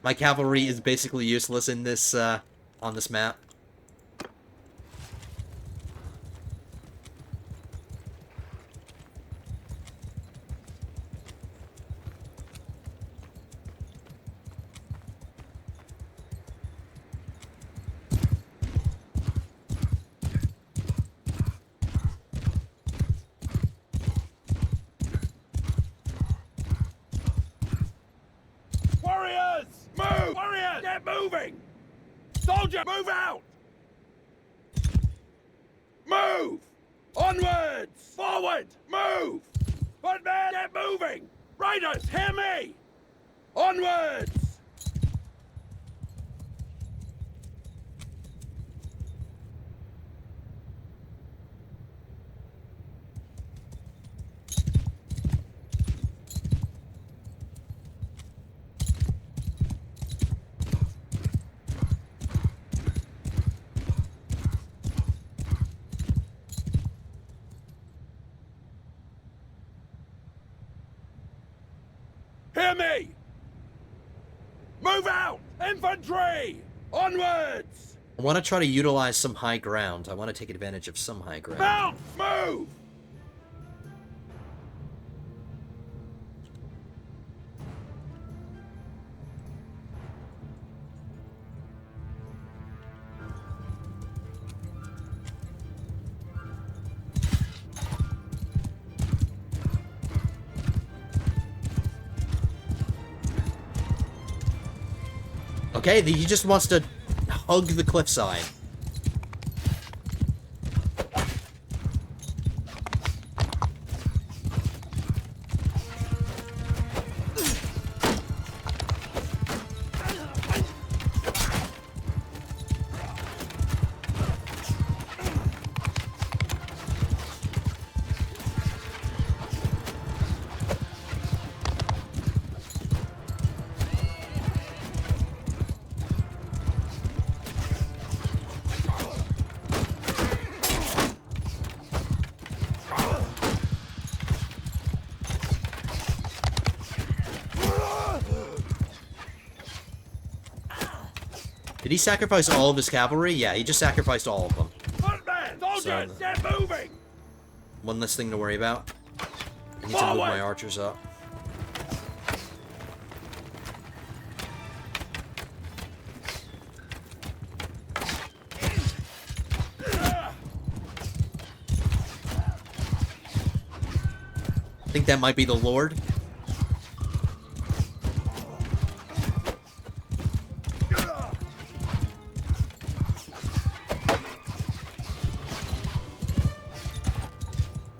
A: My cavalry is basically useless in this, on this map.
C: Warriors! Move! Warriors! Get moving! Soldier, move out! Move! Onwards! Forward! Move! Footmen, get moving! Riders, hear me! Onwards! Hear me! Move out! Infantry! Onwards!
A: I want to try to utilize some high ground. I want to take advantage of some high ground.
C: Mount! Move!
A: Okay, he just wants to hug the cliffside. Did he sacrifice all of his cavalry? Yeah, he just sacrificed all of them.
C: Footman! Soldiers,
A: So-
C: get moving!
A: One less thing to worry about. I need to move my archers up. I think that might be the Lord.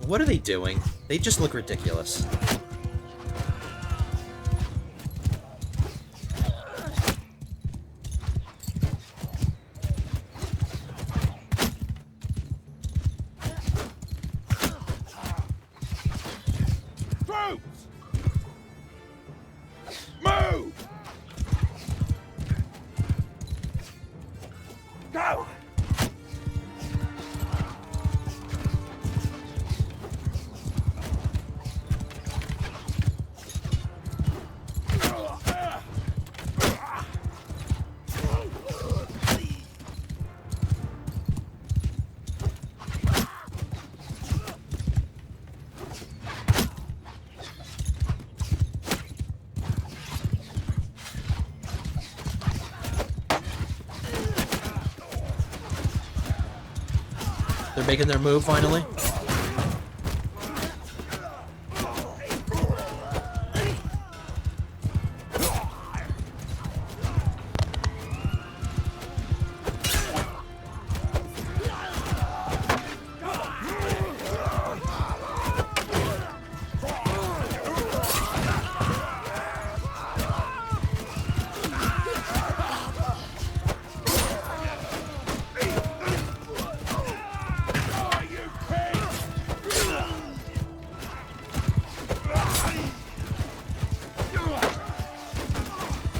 A: What are they doing? They just look ridiculous.
C: Troops! Move! Go!
A: They're making their move finally.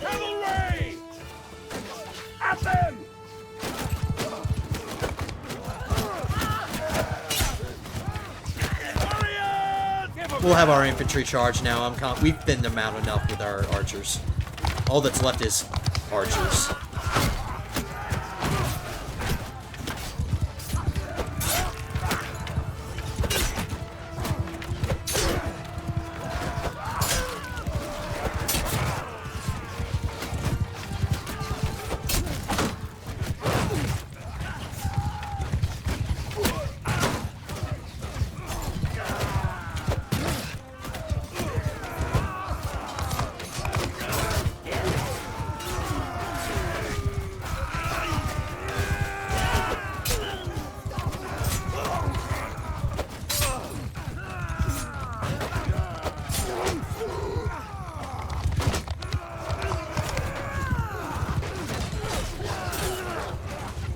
C: Cavalry! At them! Warriors!
A: We'll have our infantry charge now. We've thinned them out enough with our archers. All that's left is archers.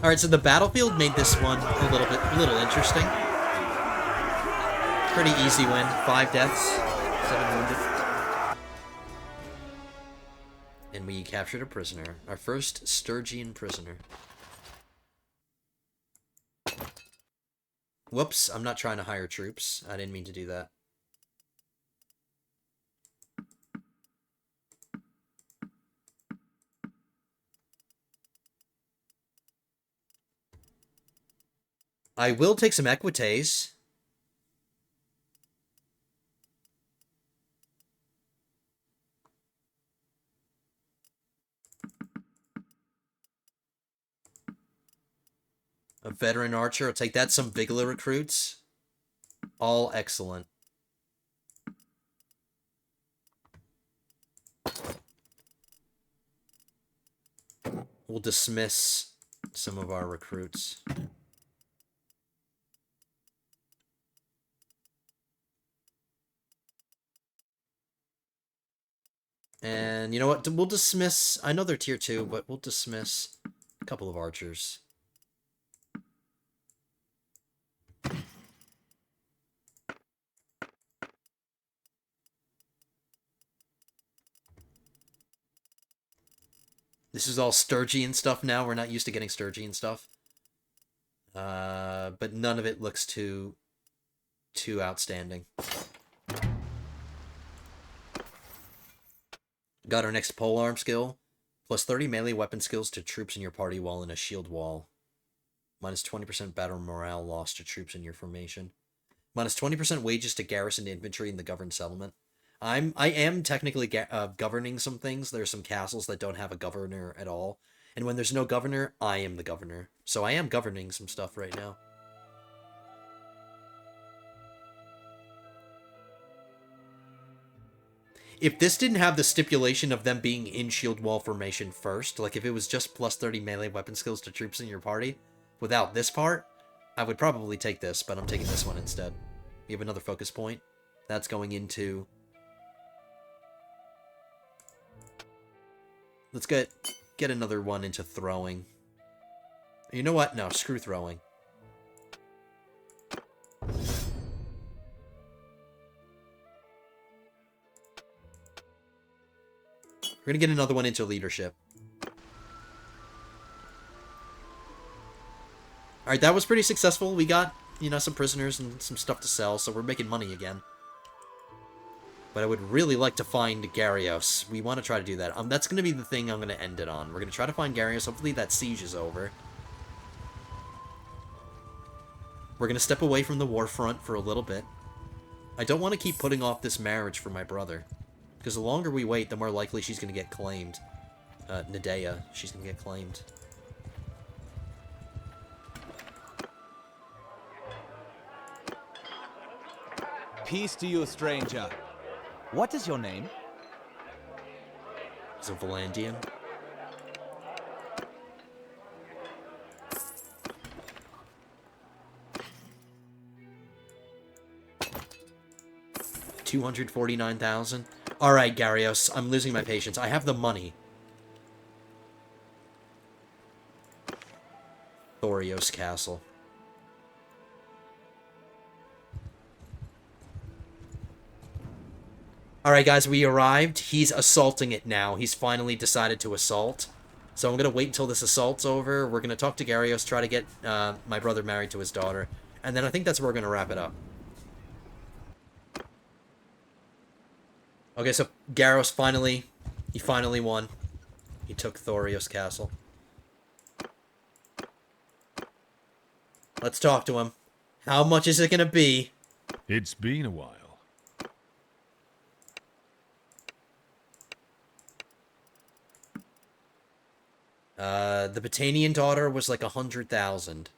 A: Alright, so the battlefield made this one a little interesting. Pretty easy win. 5 deaths, 7 wounded. And we captured a prisoner. Our first Sturgian prisoner. Whoops, I'm not trying to hire troops. I didn't mean to do that. I will take some equites. A veteran archer. I'll take that. Some Bigler recruits. All excellent. We'll dismiss some of our recruits. And you know what? We'll dismiss... I know they're tier 2, but we'll dismiss a couple of archers. This is all Sturgian stuff now. We're not used to getting Sturgian stuff. But none of it looks too outstanding. Got our next polearm skill. Plus 30 melee weapon skills to troops in your party while in a shield wall. Minus 20% battle morale loss to troops in your formation. Minus 20% wages to garrison infantry in the governed settlement. I am technically governing some things. There's some castles that don't have a governor at all. And when there's no governor, I am the governor. So I am governing some stuff right now. If this didn't have the stipulation of them being in shield wall formation first, like if it was just plus 30 melee weapon skills to troops in your party, without this part, I would probably take this, but I'm taking this one instead. We have another focus point. That's going into... Let's get another one into throwing. You know what? No, screw throwing. We're gonna get another one into leadership. Alright, that was pretty successful. We got, you know, some prisoners and some stuff to sell, so we're making money again. But I would really like to find Garrios. We want to try to do that. That's going to be the thing I'm going to end it on. We're going to try to find Garrios. Hopefully that siege is over. We're going to step away from the war front for a little bit. I don't want to keep putting off this marriage for my brother. Because the longer we wait, the more likely she's going to get claimed. Nadea, she's going to get claimed.
D: Peace to you, stranger. What is your name?
A: He's a Valandian. $249,000. Alright, Garrios, I'm losing my patience. I have the money. Thorios Castle. Alright, guys, we arrived. He's assaulting it now. He's finally decided to assault. So I'm going to wait until this assault's over. We're going to talk to Garrios, try to get my brother married to his daughter. And then I think that's where we're going to wrap it up. Okay, so Garrios finally won. He took Thorios Castle. Let's talk to him. How much is it going to be?
B: It's been a while.
A: The Batanian daughter was like 100,000.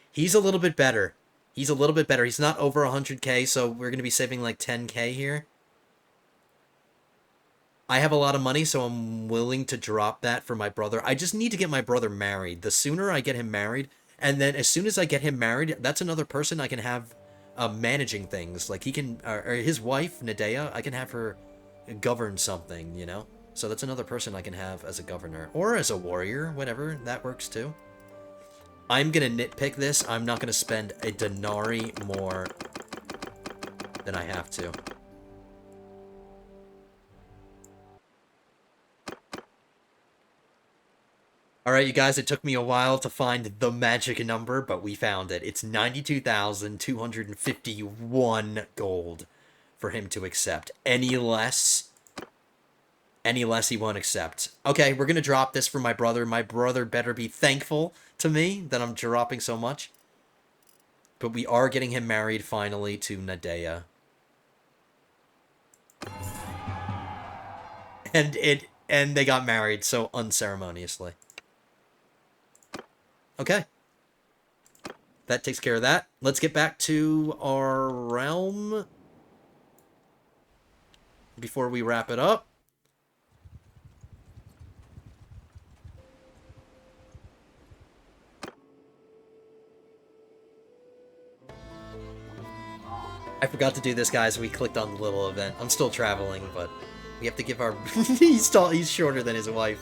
A: He's a little bit better. He's a little bit better. He's not over 100k, so we're going to be saving like 10k here. I have a lot of money, so I'm willing to drop that for my brother. I just need to get my brother married. The sooner I get him married, and then as soon as I get him married, that's another person I can have managing things. Like he can, or his wife, Nadea, I can have her govern something, you know? So that's another person I can have as a governor. Or as a warrior, whatever, that works too. I'm gonna nitpick this. I'm not gonna spend a denarii more than I have to. Alright, you guys, it took me a while to find the magic number, but we found it. It's 92,251 gold for him to accept. Any less, Any less he won't accept. Okay, we're gonna drop this for my brother. My brother better be thankful to me that I'm dropping so much. But we are getting him married finally to Nadea. And they got married so unceremoniously. Okay. That takes care of that. Let's get back to our realm before we wrap it up. I forgot to do this, guys. We clicked on the little event. I'm still traveling, but we have to give our... he's tall. He's shorter than his wife.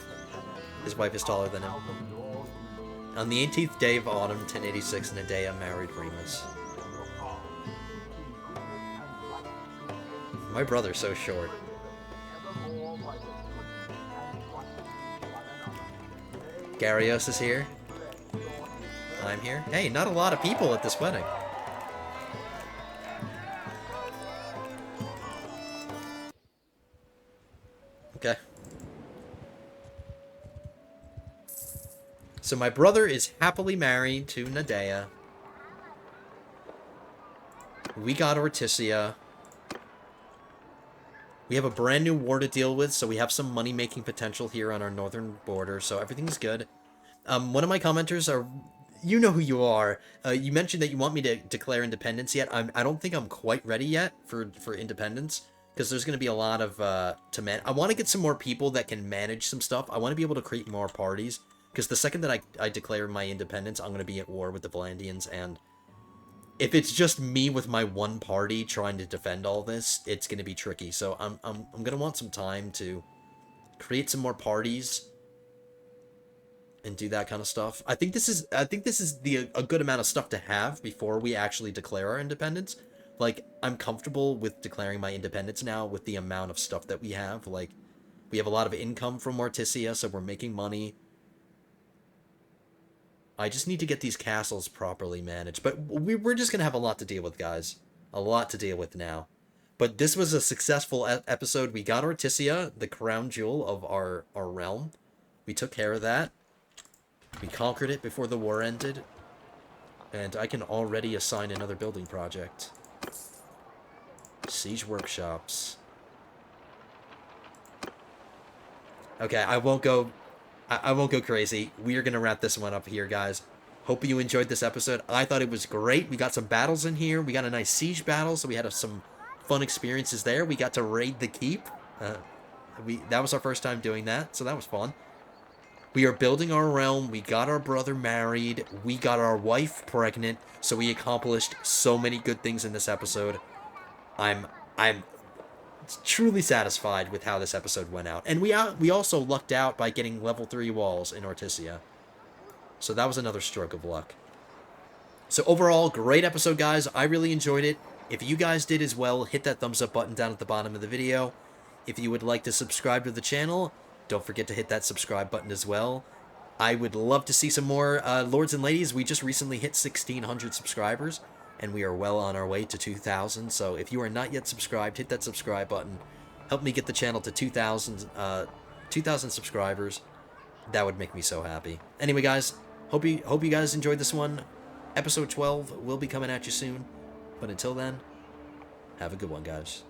A: His wife is taller than him. On the 18th day of autumn, 1086, Nadea married Remus. My brother's so short. Garios is here. I'm here. Hey, not a lot of people at this wedding. Okay. So my brother is happily married to Nadea. We got Ortysia. We have a brand new war to deal with, so we have some money-making potential here on our northern border, so everything's good. One of my commenters are... You know who you are. You mentioned that you want me to declare independence yet. I don't think I'm quite ready yet for independence, because there's going to be a lot of... I want to get some more people that can manage some stuff. I want to be able to create more parties, because the second that I declare my independence, I'm going to be at war with the Valandians, and... If it's just me with my one party trying to defend all this, it's going to be tricky. So I'm going to want some time to create some more parties and do that kind of stuff. I think this is a good amount of stuff to have before we actually declare our independence. Like, I'm comfortable with declaring my independence now with the amount of stuff that we have. Like, we have a lot of income from Ortysia, so we're making money. I just need to get these castles properly managed. But we're just going to have a lot to deal with, guys. A lot to deal with now. But this was a successful episode. We got Ortysia, the crown jewel of our realm. We took care of that. We conquered it before the war ended. And I can already assign another building project. Siege workshops. Okay, I won't go crazy. We are going to wrap this one up here, guys. Hope you enjoyed this episode. I thought it was great. We got some battles in here. We got a nice siege battle, so we had some fun experiences there. We got to raid the keep. That was our first time doing that, so that was fun. We are building our realm. We got our brother married. We got our wife pregnant, so we accomplished so many good things in this episode. I'm truly satisfied with how this episode went out. And we also lucked out by getting level 3 walls in Ortysia. So that was another stroke of luck. So overall, great episode, guys. I really enjoyed it. If you guys did as well, hit that thumbs up button down at the bottom of the video. If you would like to subscribe to the channel, don't forget to hit that subscribe button as well. I would love to see some more Lords and Ladies. We just recently hit 1,600 subscribers. And we are well on our way to 2,000. So if you are not yet subscribed, hit that subscribe button. Help me get the channel to 2,000 subscribers. That would make me so happy. Anyway, guys, hope you guys enjoyed this one. Episode 12 will be coming at you soon. But until then, have a good one, guys.